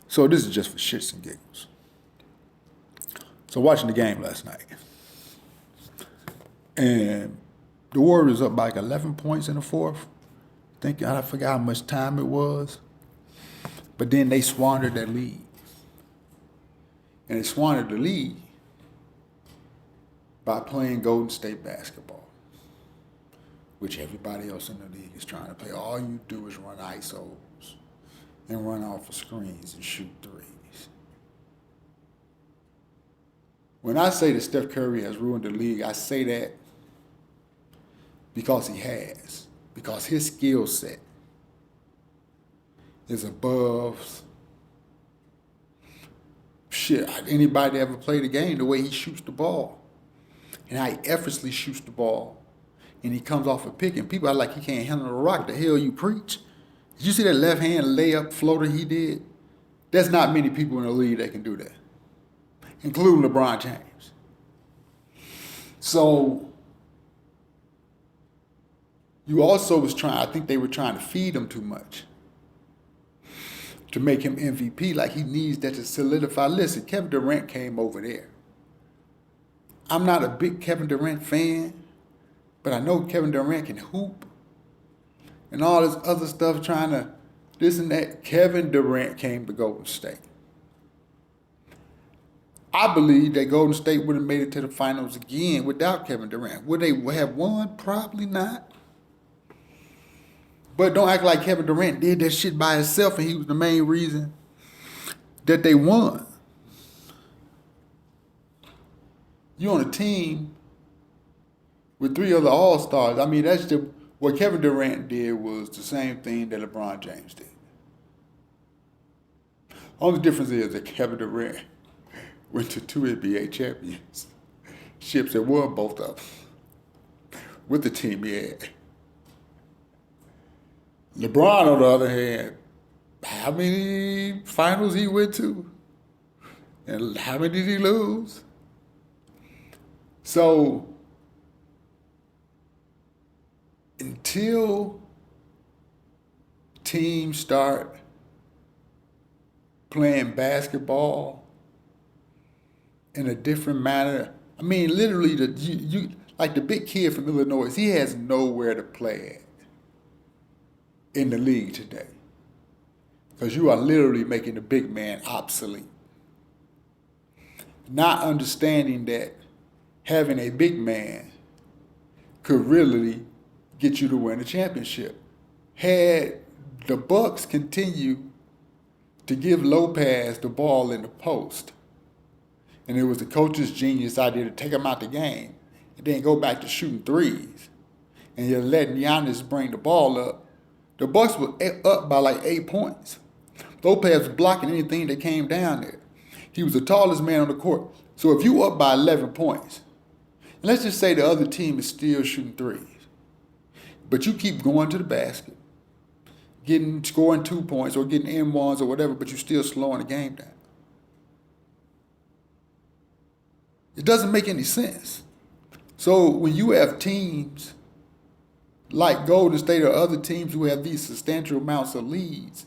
So this is just for shits and giggles. So watching the game last night, and the Warriors up by like 11 points in the fourth. I forgot how much time it was, but then they squandered that lead, and they squandered the lead by playing Golden State basketball, which everybody else in the league is trying to play. All you do is run ISOs and run off of screens and shoot threes. When I say that Steph Curry has ruined the league, I say that because he has. Because his skill set is above shit anybody ever played the game, the way he shoots the ball and how he effortlessly shoots the ball, and he comes off a pick and people are like he can't handle the rock. The hell you preach? Did you see that left hand layup floater he did? There's not many people in the league that can do that, including LeBron James. So you also I think they were trying to feed him too much to make him MVP. Like he needs that to solidify. Listen, Kevin Durant came over there. I'm not a big Kevin Durant fan, but I know Kevin Durant can hoop and all this other stuff trying to this and that. Kevin Durant came to Golden State. I believe that Golden State would have made it to the finals again without Kevin Durant. Would they have won? Probably not. But don't act like Kevin Durant did that shit by himself and he was the main reason that they won. You on a team with 3 other All-Stars. I mean, what Kevin Durant did was the same thing that LeBron James did. Only difference is that Kevin Durant went to 2 NBA championships and won both of them with the team he had. LeBron, on the other hand, how many finals he went to? And how many did he lose? So, until teams start playing basketball in a different manner, I mean, literally, like the big kid from Illinois, he has nowhere to play at in the league today, because you are literally making the big man obsolete. Not understanding that having a big man could really get you to win a championship. Had the Bucks continue to give Lopez the ball in the post, and it was the coach's genius idea to take him out the game and then go back to shooting threes, and you're letting Giannis bring the ball up, the Bucks were up by like 8 points. Lopez was blocking anything that came down there. He was the tallest man on the court. So if you up by 11 points, and let's just say the other team is still shooting threes, but you keep going to the basket, scoring 2 points or getting M1s or whatever, but you're still slowing the game down. It doesn't make any sense. So when you have teams like Golden State or other teams who have these substantial amount of leads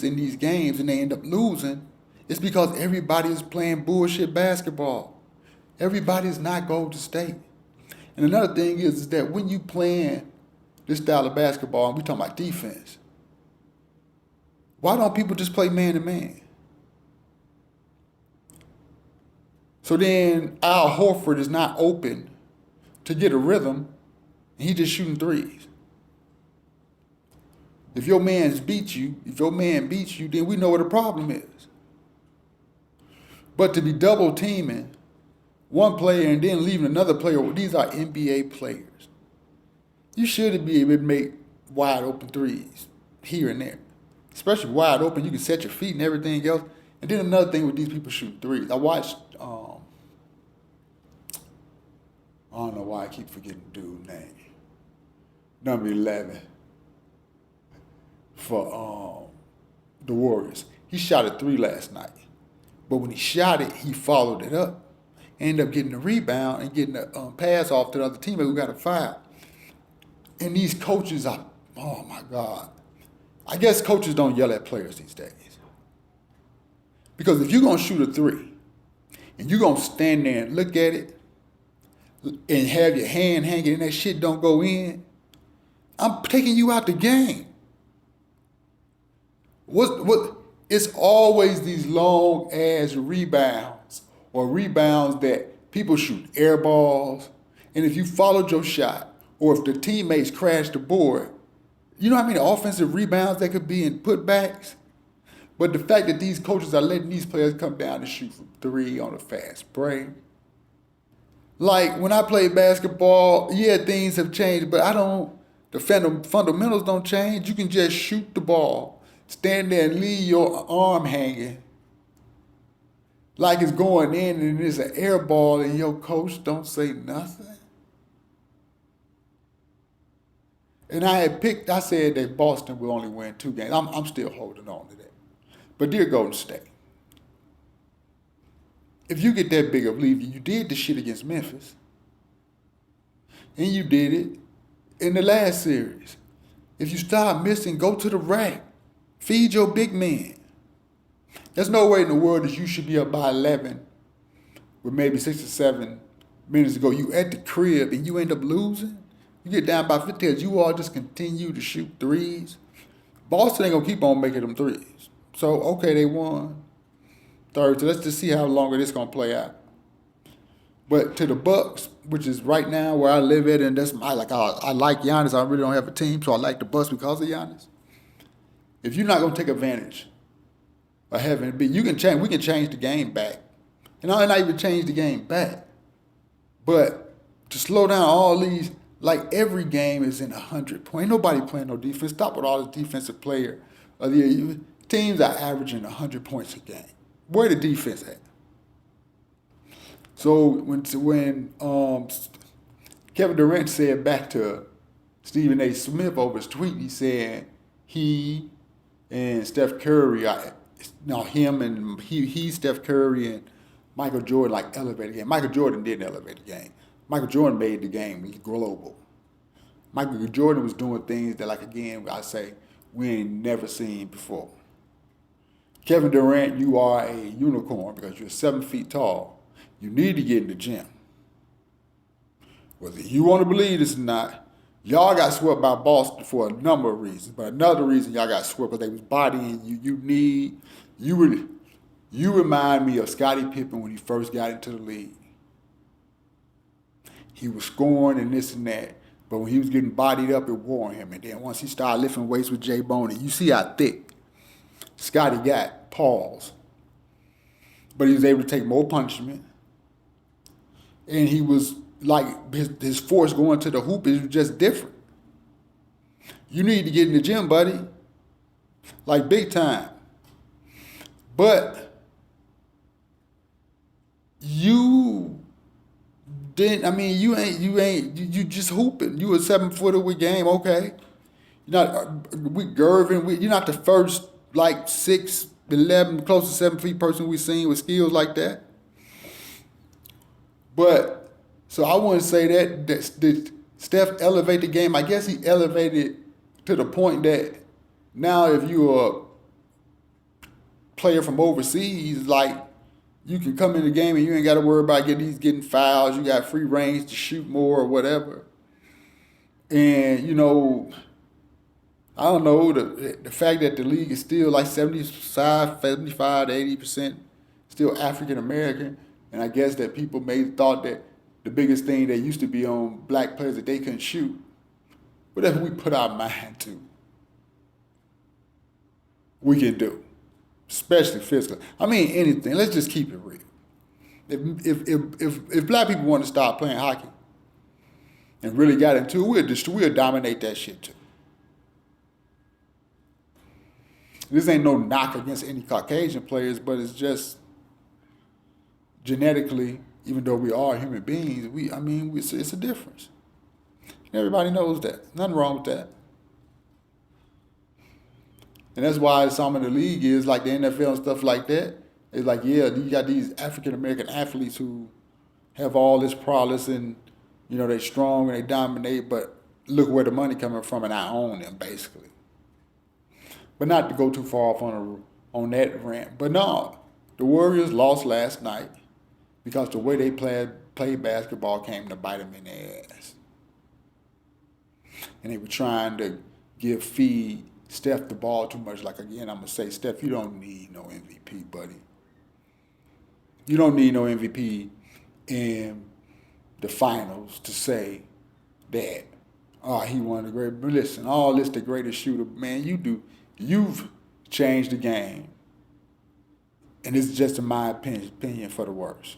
in these games and they end up losing, it's because everybody is playing bullshit basketball. Everybody is not Golden State. And another thing is that when you playing this style of basketball, and we talking about defense, why don't people just play man to man? So then Al Horford is not open to get a rhythm, and he just shooting threes. If your man beats you, then we know what the problem is. But to be double teaming one player and then leaving another player, these are NBA players. You should be able to make wide open threes here and there. Especially wide open, you can set your feet and everything else. And then another thing with these people shooting threes. I watched, I don't know why I keep forgetting the dude's name. Number 11 for the Warriors. He shot a 3 last night. But when he shot it, he followed it up. Ended up getting the rebound and getting a pass off to the other teammate who got a foul. And these coaches are, oh my God. I guess coaches don't yell at players these days. Because if you're going to shoot a three and you're going to stand there and look at it and have your hand hanging and that shit don't go in, I'm taking you out the game. It's always these long ass rebounds or rebounds that people shoot air balls. And if you followed your shot or if the teammates crash the board, you know how many offensive rebounds that could be in putbacks? But the fact that these coaches are letting these players come down and shoot from three on a fast break. Like when I played basketball, yeah, things have changed, but the fundamentals don't change. You can just shoot the ball, stand there and leave your arm hanging like it's going in and it's an air ball and your coach don't say nothing. And I said that Boston will only win 2 games. I'm still holding on to that. But dear Golden State, if you get that big of a lead, you did the shit against Memphis. And you did it in the last series. If you start missing, go to the rack. Feed your big man. There's no way in the world that you should be up by 11 with maybe 6 or 7 minutes to go. You at the crib and you end up losing. You get down by 50 as you all just continue to shoot threes. Boston ain't going to keep on making them threes. So, okay, they won Thursday. Let's just see how longer this going to play out. But to the Bucks, which is right now where I live at, and that's I like Giannis. I really don't have a team, so I like the Bucks because of Giannis. If you're not going to take advantage of having it be, we can change the game back. And I not even change the game back. But to slow down all these, like every game is in 100 points. Ain't nobody playing no defense. Stop with all this defensive player. Teams are averaging 100 points a game. Where the defense at? So when Kevin Durant said back to Stephen A. Smith over his tweet, he said he and Steph Curry, Steph Curry and Michael Jordan like elevated the game. Michael Jordan didn't elevate the game. Michael Jordan made the game global. Michael Jordan was doing things that, like again, I say, we ain't never seen before. Kevin Durant, you are a unicorn because you're 7 feet tall. You need to get in the gym. Whether you want to believe this or not, y'all got swept by Boston for a number of reasons. But another reason y'all got swept because they was bodying you. You remind me of Scottie Pippen when he first got into the league. He was scoring and this and that. But when he was getting bodied up, it wore him. And then once he started lifting weights with Jay Boney, you see how thick Scottie got, pause. But he was able to take more punishment. And he was like, his force going to the hoop is just different. You need to get in the gym, buddy. Like big time. But you just hooping. You a 7-footer with game, okay. You're not with Gervin, you're not the first like 6'11", close to 7 feet person we've seen with skills like that. But so I wouldn't say that Steph elevate the game. I guess he elevated to the point that now if you're a player from overseas, like you can come in the game and you ain't got to worry about getting fouls. You got free range to shoot more or whatever. And I don't know, the fact that the league is still like 75 to 80% still African American. And I guess that people may have thought that the biggest thing that used to be on black players that they couldn't shoot. Whatever we put our mind to, we can do, especially physically. I mean, anything. Let's just keep it real. If black people want to start playing hockey and really got into it, we'll dominate that shit too. This ain't no knock against any Caucasian players, but it's just genetically, even though we are human beings, it's a difference. And everybody knows that. Nothing wrong with that. And that's why some of the league is like the NFL and stuff like that. It's like, yeah, you got these African American athletes who have all this prowess and, they're strong and they dominate, but look where the money coming from and I own them, basically. But not to go too far off on that rant. But no, the Warriors lost last night because the way they played basketball came to bite them in the ass. And they were trying to feed Steph the ball too much. Like again, I'm gonna say, Steph, you don't need no MVP, buddy. You don't need no MVP in the finals to say that, oh, he won the great. But listen, all this the greatest shooter, man. You've changed the game, and it's just in my opinion for the worse.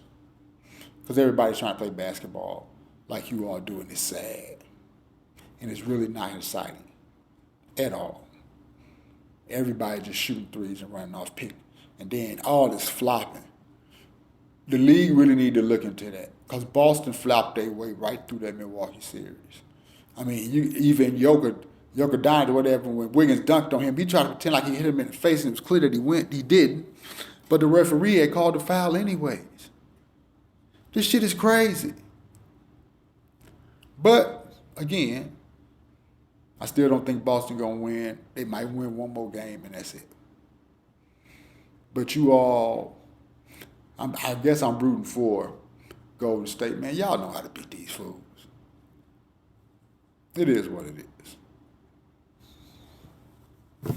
Because everybody's trying to play basketball like you all do, and it's sad, and it's really not exciting at all. Everybody just shooting threes and running off pick, and then all this flopping. The league really need to look into that because Boston flopped their way right through that Milwaukee series. I mean, even Jokic died or whatever, when Wiggins dunked on him, he tried to pretend like he hit him in the face and it was clear that he didn't. But the referee had called the foul anyways. This shit is crazy. But, again, I still don't think Boston going to win. They might win one more game and that's it. But you all, I guess I'm rooting for Golden State. Man, y'all know how to beat these fools. It is what it is.